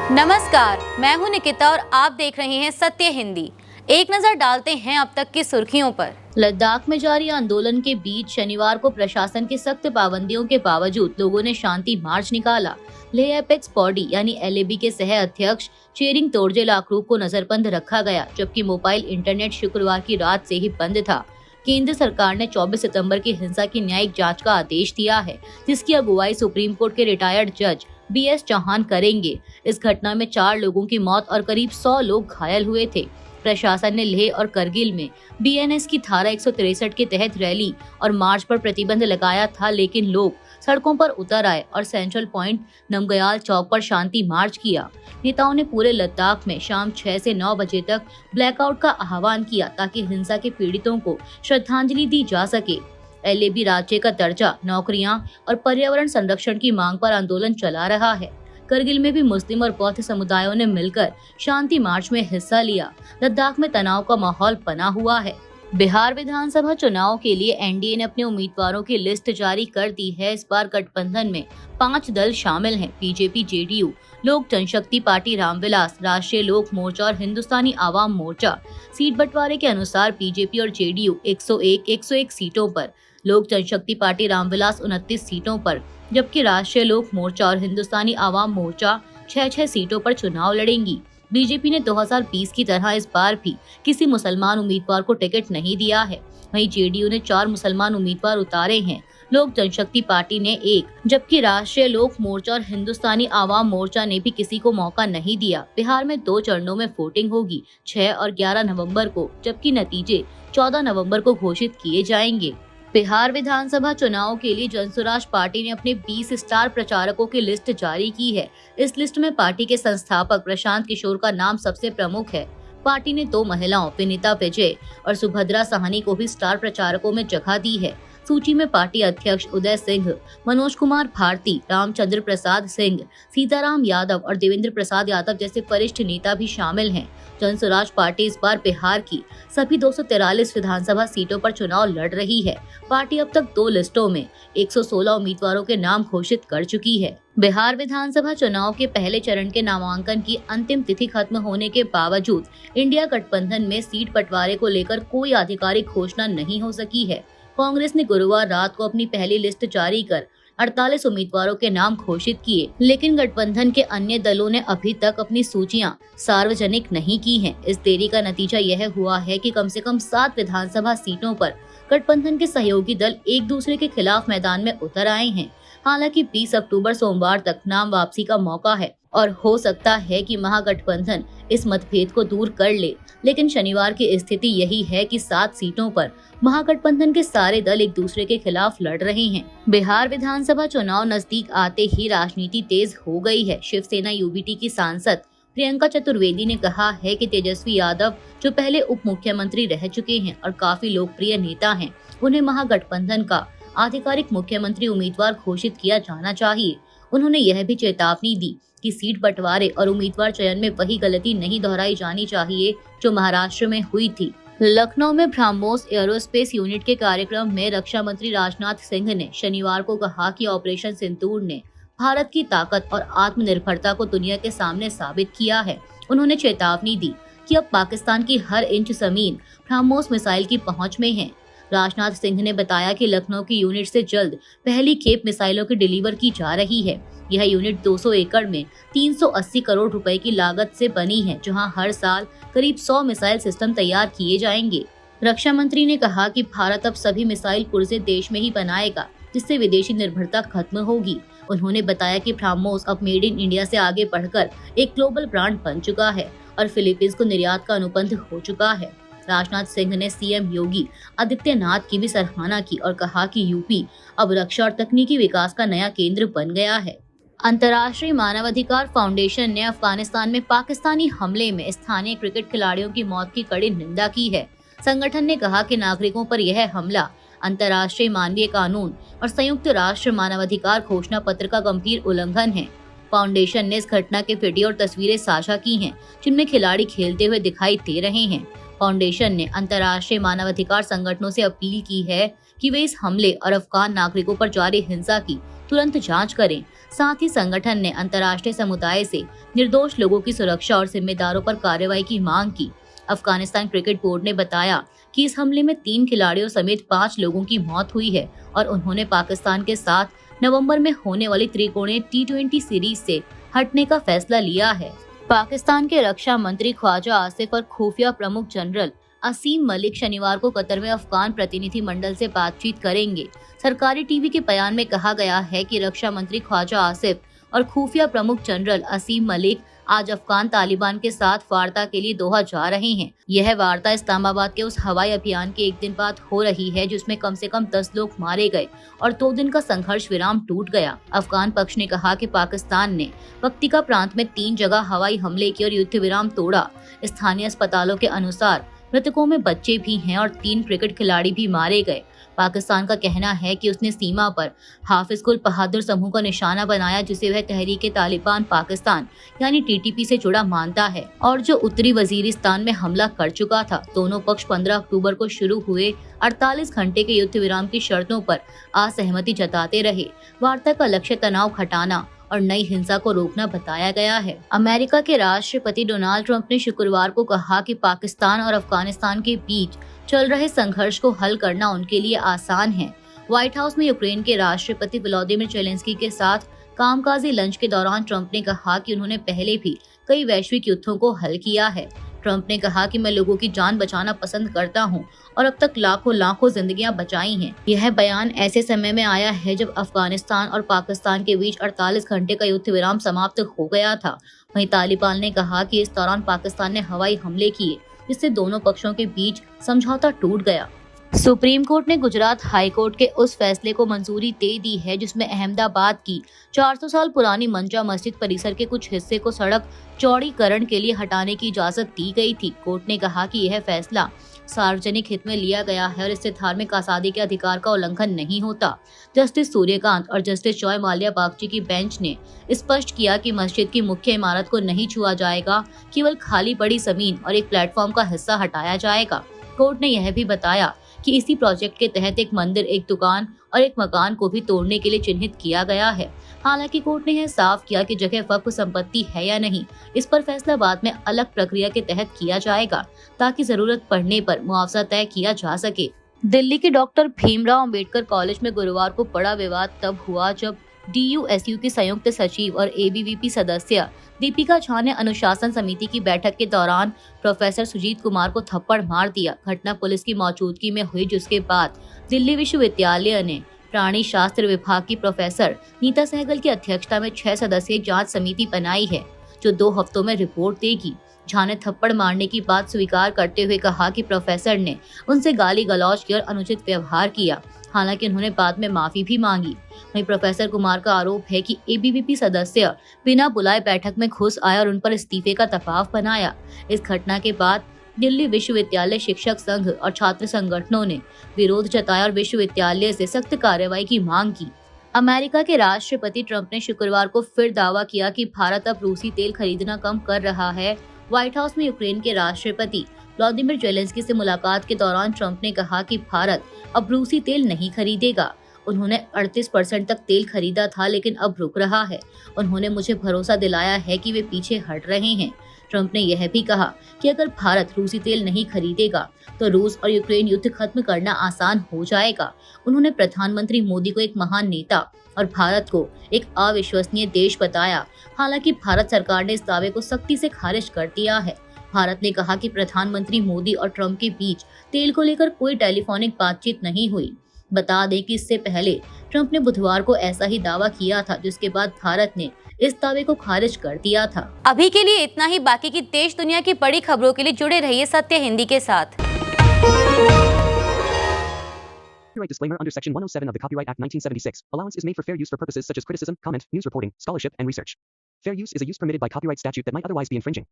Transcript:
नमस्कार, मैं हूं निकिता और आप देख रहे हैं सत्य हिंदी। एक नजर डालते हैं अब तक की सुर्खियों पर। लद्दाख में जारी आंदोलन के बीच शनिवार को प्रशासन की सख्त पाबंदियों के बावजूद लोगों ने शांति मार्च निकाला। लेह एपेक्स बॉडी यानी एलएबी के सह अध्यक्ष चेरिंग तोरजे लाकरू को नजरबंद रखा गया, जबकि मोबाइल इंटरनेट शुक्रवार की रात से ही बंद था। केंद्र सरकार ने 24 सितंबर की हिंसा की न्यायिक जांच का आदेश दिया है, जिसकी अगुवाई सुप्रीम कोर्ट के रिटायर्ड जज बीएस चौहान करेंगे। इस घटना में 4 लोगों की मौत और करीब 100 लोग घायल हुए थे। प्रशासन ने लेह और करगिल में बीएनएस की धारा 163 के तहत रैली और मार्च पर प्रतिबंध लगाया था, लेकिन लोग सड़कों पर उतर आए और सेंट्रल पॉइंट नमग्याल चौक पर शांति मार्च किया। नेताओं ने पूरे लद्दाख में शाम 6 से 9 बजे तक ब्लैकआउट का आह्वान किया ताकि हिंसा के पीड़ितों को श्रद्धांजलि दी जा सके। एलएबी राज्य का दर्जा, नौकरियां और पर्यावरण संरक्षण की मांग पर आंदोलन चला रहा है। करगिल में भी मुस्लिम और बौद्ध समुदायों ने मिलकर शांति मार्च में हिस्सा लिया। लद्दाख में तनाव का माहौल बना हुआ है। बिहार विधानसभा चुनाव के लिए एनडीए ने अपने उम्मीदवारों की लिस्ट जारी कर दी है। इस बार गठबंधन में 5 दल शामिल हैं: बीजेपी, जेडीयू, लोक जनशक्ति पार्टी रामविलास, राष्ट्रीय लोक मोर्चा और हिंदुस्तानी आवाम मोर्चा। सीट बंटवारे के अनुसार बीजेपी और जेडीयू 101 सीटों पर, लोक जनशक्ति पार्टी रामविलास 29 सीटों पर, जबकि राष्ट्रीय लोक मोर्चा और हिंदुस्तानी आवाम मोर्चा 6 सीटों पर चुनाव लड़ेंगी। बीजेपी ने 2020 की तरह इस बार भी किसी मुसलमान उम्मीदवार को टिकट नहीं दिया है। वहीं जेडीयू ने 4 मुसलमान उम्मीदवार उतारे हैं। लोक जनशक्ति पार्टी ने 1, जबकि राष्ट्रीय लोक मोर्चा और हिंदुस्तानी आवाम मोर्चा ने भी किसी को मौका नहीं दिया। बिहार में 2 चरणों में वोटिंग होगी, 6 और 11 नवंबर को, जबकि नतीजे 14 नवंबर को घोषित किए जाएंगे। बिहार विधानसभा चुनाव के लिए जनसुराज पार्टी ने अपने 20 स्टार प्रचारकों की लिस्ट जारी की है। इस लिस्ट में पार्टी के संस्थापक प्रशांत किशोर का नाम सबसे प्रमुख है। पार्टी ने 2 महिलाओं विनीता विजय और सुभद्रा साहनी को भी स्टार प्रचारकों में जगह दी है। सूची में पार्टी अध्यक्ष उदय सिंह, मनोज कुमार भारती, रामचंद्र प्रसाद सिंह, सीताराम यादव और देवेंद्र प्रसाद यादव जैसे वरिष्ठ नेता भी शामिल हैं। जनसुराज पार्टी इस बार बिहार की सभी 243 विधानसभा सीटों पर चुनाव लड़ रही है। पार्टी अब तक 2 लिस्टों में 116 उम्मीदवारों के नाम घोषित कर चुकी है। बिहार विधानसभा चुनाव के पहले चरण के नामांकन की अंतिम तिथि खत्म होने के बावजूद इंडिया गठबंधन में सीट बंटवारे को लेकर कोई आधिकारिक घोषणा नहीं हो सकी है। कांग्रेस ने गुरुवार रात को अपनी पहली लिस्ट जारी कर 48 उम्मीदवारों के नाम घोषित किए, लेकिन गठबंधन के अन्य दलों ने अभी तक अपनी सूचियां सार्वजनिक नहीं की हैं। इस देरी का नतीजा यह हुआ है कि कम से कम 7 विधानसभा सीटों पर गठबंधन के सहयोगी दल एक दूसरे के खिलाफ मैदान में उतर आए हैं। हालांकि 20 अक्टूबर सोमवार तक नाम वापसी का मौका है और हो सकता है कि महागठबंधन इस मतभेद को दूर कर ले, लेकिन शनिवार की स्थिति यही है कि 7 सीटों पर महागठबंधन के सारे दल एक दूसरे के खिलाफ लड़ रहे हैं। बिहार विधानसभा चुनाव नजदीक आते ही राजनीति तेज हो गई है। शिवसेना यूबीटी की सांसद प्रियंका चतुर्वेदी ने कहा है कि तेजस्वी यादव, जो पहले उप मुख्यमंत्री रह चुके हैं और काफी लोकप्रिय नेता हैं, उन्हें महागठबंधन का आधिकारिक मुख्यमंत्री उम्मीदवार घोषित किया जाना चाहिए। उन्होंने यह भी चेतावनी दी कि सीट बंटवारे और उम्मीदवार चयन में वही गलती नहीं दोहराई जानी चाहिए जो महाराष्ट्र में हुई थी। लखनऊ में ब्रह्मोस एरोस्पेस यूनिट के कार्यक्रम में रक्षा मंत्री राजनाथ सिंह ने शनिवार को कहा कि ऑपरेशन सिंदूर ने भारत की ताकत और आत्मनिर्भरता को दुनिया के सामने साबित किया है। उन्होंने चेतावनी दी कि अब पाकिस्तान की हर इंच जमीन ब्रह्मोस मिसाइल की पहुंच में है। राजनाथ सिंह ने बताया कि लखनऊ की यूनिट से जल्द पहली खेप मिसाइलों की डिलीवर की जा रही है। यह यूनिट 200 एकड़ में 380 करोड़ रुपए की लागत से बनी है, जहां हर साल करीब 100 मिसाइल सिस्टम तैयार किए जाएंगे। रक्षा मंत्री ने कहा कि भारत अब सभी मिसाइल पुर्जे देश में ही बनाएगा, जिससे विदेशी निर्भरता खत्म होगी। उन्होंने बताया कि ब्रह्मोस अब मेड इन इंडिया से आगे बढ़कर एक ग्लोबल ब्रांड बन चुका है और फिलीपींस को निर्यात का अनुबंध हो चुका है। राजनाथ सिंह ने सीएम योगी आदित्यनाथ की भी सराहना की और कहा कि यूपी अब रक्षा और तकनीकी विकास का नया केंद्र बन गया है। अंतर्राष्ट्रीय मानवाधिकार फाउंडेशन ने अफगानिस्तान में पाकिस्तानी हमले में स्थानीय क्रिकेट खिलाड़ियों की मौत की कड़ी निंदा की है। संगठन ने कहा कि नागरिकों पर यह हमला अंतर्राष्ट्रीय मानवीय कानून और संयुक्त राष्ट्र मानवाधिकार घोषणा पत्र का गंभीर उल्लंघन है। फाउंडेशन ने इस घटना के वीडियो और तस्वीरें साझा की हैं, जिनमें खिलाड़ी खेलते हुए दिखाई दे रहे हैं। फाउंडेशन ने अंतर्राष्ट्रीय मानवाधिकार संगठनों से अपील की है कि वे इस हमले और अफगान नागरिकों पर जारी हिंसा की तुरंत जांच करें। साथ ही संगठन ने अंतर्राष्ट्रीय समुदाय से निर्दोष लोगों की सुरक्षा और जिम्मेदारों पर कार्रवाई की मांग की। अफगानिस्तान क्रिकेट बोर्ड ने बताया कि इस हमले में 3 खिलाड़ियों समेत 5 लोगों की मौत हुई है और उन्होंने पाकिस्तान के साथ नवंबर में होने वाली त्रिकोणीय T20 सीरीज से हटने का फैसला लिया है। पाकिस्तान के रक्षा मंत्री ख्वाजा आसिफ और खुफिया प्रमुख जनरल असीम मलिक शनिवार को कतर में अफगान प्रतिनिधि मंडल से बातचीत करेंगे। सरकारी टीवी के बयान में कहा गया है कि रक्षा मंत्री ख्वाजा आसिफ और खुफिया प्रमुख जनरल असीम मलिक आज अफगान तालिबान के साथ वार्ता के लिए दोहा जा रहे हैं। यह वार्ता इस्लामाबाद के उस हवाई अभियान के एक दिन बाद हो रही है जिसमें कम से कम 10 लोग मारे गए और 2 दिन का संघर्ष विराम टूट गया। अफगान पक्ष ने कहा कि पाकिस्तान ने पक्तिका प्रांत में 3 जगह हवाई हमले किए और युद्ध विराम तोड़ा। स्थानीय अस्पतालों के अनुसार मृतकों में बच्चे भी हैं और 3 क्रिकेट खिलाड़ी भी मारे गए। पाकिस्तान का कहना है कि उसने सीमा पर हाफिज कुल बहादुर समूह का निशाना बनाया जिसे वह तहरीक तालिबान पाकिस्तान यानी TTP से जुड़ा मानता है और जो उत्तरी वजीरिस्तान में हमला कर चुका था। दोनों पक्ष 15 अक्टूबर को शुरू हुए 48 घंटे के युद्ध विराम की शर्तों पर असहमति जताते रहे। वार्ता का लक्ष्य तनाव घटाना और नई हिंसा को रोकना बताया गया है। अमेरिका के राष्ट्रपति डोनाल्ड ट्रंप ने शुक्रवार को कहा कि पाकिस्तान और अफगानिस्तान के बीच चल रहे संघर्ष को हल करना उनके लिए आसान है। व्हाइट हाउस में यूक्रेन के राष्ट्रपति व्लादिमीर जेलेंस्की के साथ कामकाजी लंच के दौरान ट्रंप ने कहा कि उन्होंने पहले भी कई वैश्विक युद्धों को हल किया है। ट्रंप ने कहा कि मैं लोगों की जान बचाना पसंद करता हूं और अब तक लाखों जिंदगियां बचाई हैं। यह बयान ऐसे समय में आया है जब अफगानिस्तान और पाकिस्तान के बीच 48 घंटे का युद्ध विराम समाप्त हो गया था। वहीं तालिबान ने कहा कि इस दौरान पाकिस्तान ने हवाई हमले किए जिससे दोनों पक्षों के बीच समझौता टूट गया। सुप्रीम कोर्ट ने गुजरात हाई कोर्ट के उस फैसले को मंजूरी दे दी है जिसमें अहमदाबाद की 400 साल पुरानी मंजा मस्जिद परिसर के कुछ हिस्से को सड़क चौड़ीकरण के लिए हटाने की इजाजत दी गई थी। कोर्ट ने कहा कि यह फैसला सार्वजनिक हित में लिया गया है और इससे धार्मिक आजादी के अधिकार का उल्लंघन नहीं होता। जस्टिस सूर्यकांत और जस्टिस जॉय माल्या बागची की बेंच ने स्पष्ट किया कि मस्जिद की मुख्य इमारत को नहीं छुआ जाएगा, केवल खाली पड़ी जमीन और एक प्लेटफॉर्म का हिस्सा हटाया जाएगा। कोर्ट ने यह भी बताया कि इसी प्रोजेक्ट के तहत एक मंदिर, एक दुकान और एक मकान को भी तोड़ने के लिए चिन्हित किया गया है। हालांकि कोर्ट ने यह साफ किया कि जगह वक्फ संपत्ति है या नहीं, इस पर फैसला बाद में अलग प्रक्रिया के तहत किया जाएगा ताकि जरूरत पड़ने पर मुआवजा तय किया जा सके। दिल्ली के डॉक्टर भीमराव अंबेडकर कॉलेज में गुरुवार को बड़ा विवाद तब हुआ जब DU-SU की संयुक्त सचिव और ABVP सदस्य दीपिका झा ने अनुशासन समिति की बैठक के दौरान प्रोफेसर सुजीत कुमार को थप्पड़ मार दिया। घटना पुलिस की मौजूदगी में हुई जिसके बाद दिल्ली विश्वविद्यालय ने प्राणी शास्त्र विभाग की प्रोफेसर नीता सहगल की अध्यक्षता में 6 सदस्यीय जांच समिति बनाई है जो 2 हफ्तों में रिपोर्ट देगी। झा ने थप्पड़ मारने की बात स्वीकार करते हुए कहा कि प्रोफेसर ने उनसे गाली गलौज की और अनुचित व्यवहार किया। हालांकि उन्होंने बाद में माफी भी मांगी। वहीं प्रोफेसर कुमार का आरोप है कि ABVP सदस्य बिना बुलाए बैठक में घुस आए और उन पर इस्तीफे का दबाव बनाया। इस घटना के बाद दिल्ली विश्वविद्यालय शिक्षक संघ और छात्र संगठनों ने विरोध जताया और विश्वविद्यालय से सख्त कार्रवाई की मांग की। अमेरिका के राष्ट्रपति ट्रंप ने शुक्रवार को फिर दावा किया कि भारत अब रूसी तेल खरीदना कम कर रहा है। व्हाइट हाउस में यूक्रेन के राष्ट्रपति व्लादिमीर जेलेंस्की से मुलाकात के दौरान ट्रंप ने कहा कि भारत अब रूसी तेल नहीं खरीदेगा। उन्होंने 38% तक तेल खरीदा था लेकिन अब रुक रहा है। उन्होंने मुझे भरोसा दिलाया है कि वे पीछे हट रहे हैं। ट्रंप ने यह भी कहा कि अगर भारत रूसी तेल नहीं खरीदेगा तो रूस और यूक्रेन युद्ध खत्म करना आसान हो जाएगा। उन्होंने प्रधानमंत्री मोदी को एक महान नेता और भारत को एक अविश्वसनीय देश बताया। हालांकि भारत सरकार ने इस दावे को सख्ती से खारिज कर दिया है। भारत ने कहा कि प्रधानमंत्री मोदी और ट्रंप के बीच तेल को लेकर कोई टेलीफोनिक बातचीत नहीं हुई। बता दें कि इससे पहले ट्रंप ने बुधवार को ऐसा ही दावा किया था जिसके बाद भारत ने इस दावे को खारिज कर दिया था। अभी के लिए इतना ही। बाकी की देश दुनिया की बड़ी खबरों के लिए जुड़े रहिए सत्य हिंदी के साथ। Copyright disclaimer under Section 107 of the Copyright Act 1976. Allowance is made for fair use for purposes such as criticism, comment, news reporting, scholarship, and research. Fair use is a use permitted by copyright statute that might otherwise be infringing.